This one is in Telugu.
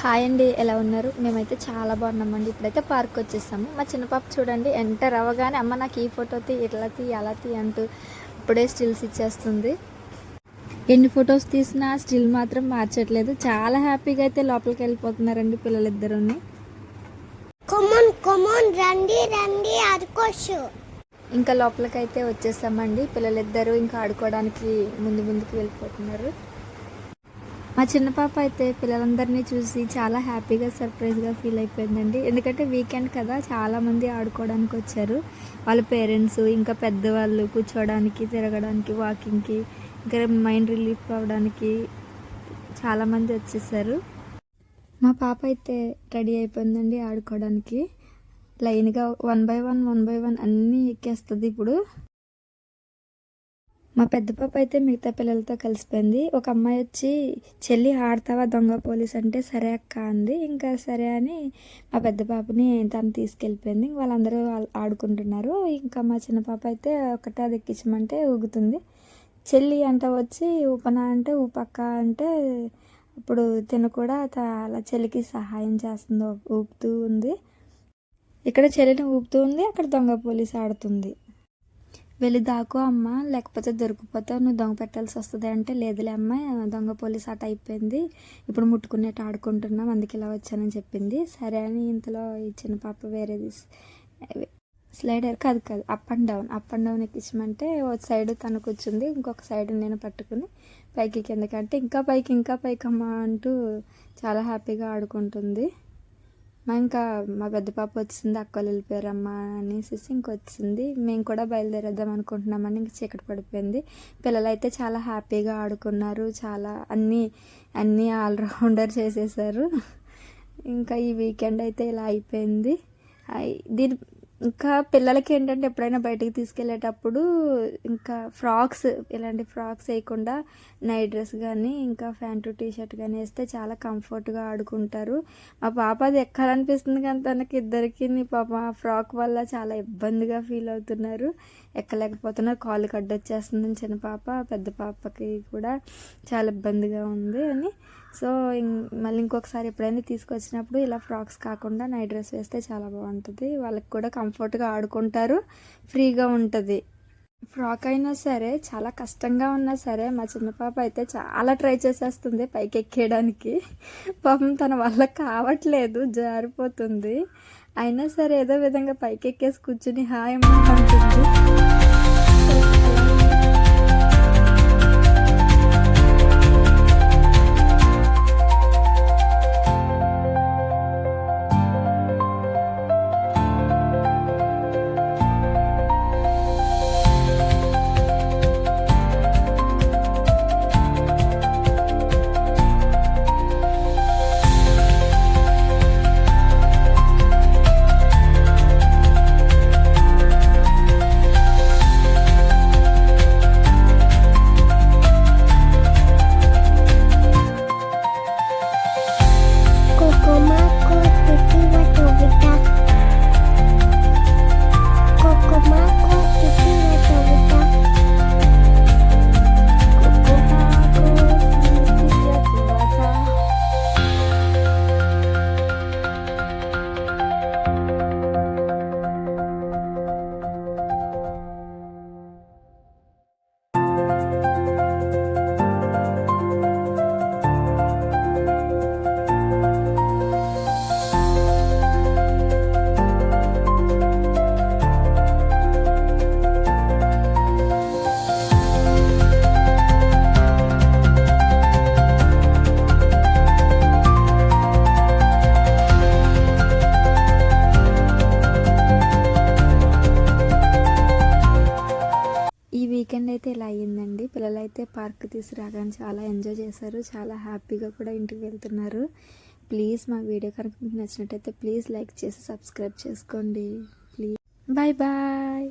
హాయ్ అండి, ఎలా ఉన్నారు? మేమైతే చాలా బాగున్నామండి. ఇప్పుడైతే పార్క్ వచ్చేసాము. మా చిన్న పాప చూడండి, ఎంటర్ అవ్వగానే అమ్మ నాకు ఈ ఫోటో తీ, ఇట్లా తీ, అలా తీ అంటూ ఇప్పుడే స్టిల్స్ ఇచ్చేస్తుంది. ఎన్ని ఫొటోస్ తీసినా స్టిల్ మాత్రం మార్చట్లేదు. చాలా హ్యాపీగా అయితే లోపలికి వెళ్ళిపోతున్నారండి పిల్లలిద్దరుని. ఇంకా లోపలికి అయితే వచ్చేసామండి. పిల్లలిద్దరూ ఇంకా ఆడుకోవడానికి ముందుకు వెళ్ళిపోతున్నారు. మా చిన్న పాప అయితే పిల్లలందరినీ చూసి చాలా హ్యాపీగా సర్ప్రైజ్గా ఫీల్ అయిపోయిందండి. ఎందుకంటే వీకెండ్ కదా, చాలామంది ఆడుకోవడానికి వచ్చారు. వాళ్ళ పేరెంట్స్ ఇంకా పెద్దవాళ్ళు కూర్చోవడానికి, తిరగడానికి, వాకింగ్కి, ఇంకా మైండ్ రిలీఫ్ అవ్వడానికి చాలామంది వచ్చేసారు. మా పాప అయితే రెడీ అయిపోయిందండి ఆడుకోవడానికి. లైన్గా 1 by 1 అన్నీ ఎక్కేస్తుంది ఇప్పుడు. మా పెద్ద పాప అయితే మిగతా పిల్లలతో కలిసిపోయింది. ఒక అమ్మాయి వచ్చి, చెల్లి ఆడతావా దొంగ పోలీస్ అంటే సరే అక్క అంది. ఇంకా సరే అని మా పెద్ద పాపని తను తీసుకెళ్ళిపోయింది. వాళ్ళందరూ ఆడుకుంటున్నారు. ఇంకా మా చిన్న పాప అయితే ఒకటే అది ఎక్కించమంటే ఊగుతుంది. చెల్లి అంట వచ్చి ఊపనా అంటే ఊపక్క అంటే ఇప్పుడు తిను కూడా అలా చెల్లికి సహాయం చేస్తుంది, ఊపుతూ ఉంది. ఇక్కడ చెల్లిని ఊపుతూ ఉంది, అక్కడ దొంగ పోలీస్ ఆడుతుంది. వెళ్ళి దాకో అమ్మ, లేకపోతే దొరికిపోతావు, నువ్వు దొంగ పెట్టాల్సి వస్తుంది అంటే లేదులే అమ్మ, దొంగ పోలీస్ ఆట అయిపోయింది, ఇప్పుడు ముట్టుకునేట్టు ఆడుకుంటున్నాం, అందుకే ఇలా వచ్చానని చెప్పింది. సరే అని ఇంతలో ఈ చిన్న పాప వేరేది స్లైడర్ కాదు అప్ అండ్ డౌన్ ఎక్కించమంటే ఒక సైడ్ తను కూర్చుంది, ఇంకొక సైడ్ నేను పట్టుకుని పైకి కిందకంటే ఇంకా పైకి అమ్మ అంటూ చాలా హ్యాపీగా ఆడుకుంటుంది. ఇంకా మా పెద్ద పాప వచ్చింది, అక్కలు వెళ్ళిపోయారమ్మా అనేసి ఇంకొచ్చింది. మేము కూడా బయలుదేరేద్దాం అనుకుంటున్నామని ఇంక చీకటి పడిపోయింది. పిల్లలు అయితే చాలా హ్యాపీగా ఆడుకున్నారు, చాలా అన్నీ ఆల్రౌండర్ చేసేసారు. ఇంకా ఈ వీకెండ్ అయితే ఇలా అయిపోయింది. ఇంకా పిల్లలకి ఏంటంటే ఎప్పుడైనా బయటికి తీసుకెళ్ళేటప్పుడు ఇంకా ఇలాంటి ఫ్రాక్స్ వేయకుండా నైట్ డ్రెస్ కానీ ఇంకా ప్యాంటు టీషర్ట్ కానీ వేస్తే చాలా కంఫర్ట్గా ఆడుకుంటారు. మా పాప అది ఎక్కాలనిపిస్తుంది కానీ తనకి ఇద్దరికి పాప ఆ ఫ్రాక్ వల్ల చాలా ఇబ్బందిగా ఫీల్ అవుతున్నారు, ఎక్కలేకపోతున్నారు, కాళ్ళు కడ్డొచ్చేస్తుంది చిన్న పాప. పెద్ద పాపకి కూడా చాలా ఇబ్బందిగా ఉంది అని సో మళ్ళీ ఇంకొకసారి ఎప్పుడైనా తీసుకొచ్చినప్పుడు ఇలా ఫ్రాక్స్ కాకుండా నైట్ డ్రెస్ వేస్తే చాలా బాగుంటుంది. వాళ్ళకి కూడా కంఫర్ట్గా ఆడుకుంటారు, ఫ్రీగా ఉంటుంది. ఫ్రాక్ అయినా సరే చాలా కష్టంగా ఉన్నా సరే మా చిన్న పాప అయితే చాలా ట్రై చేసేస్తుంది పైకి ఎక్కేయడానికి. పాపం తన వల్ల కావట్లేదు, జారిపోతుంది. అయినా సరే ఏదో విధంగా పైకి ఎక్కేసి కూర్చుని హాయ్ అమ్మ అంటుంది. వీకెండ్ అయితే ఇలా అయ్యిందండి. పిల్లలు అయితే పార్క్ తీసుకురాగానే చాలా ఎంజాయ్ చేశారు, చాలా హ్యాపీగా కూడా ఇంటికి వెళ్తున్నారు. ప్లీజ్ మా వీడియో కనుక మీకు నచ్చినట్టయితే ప్లీజ్ లైక్ చేసి సబ్స్క్రైబ్ చేసుకోండి ప్లీజ్. బాయ్.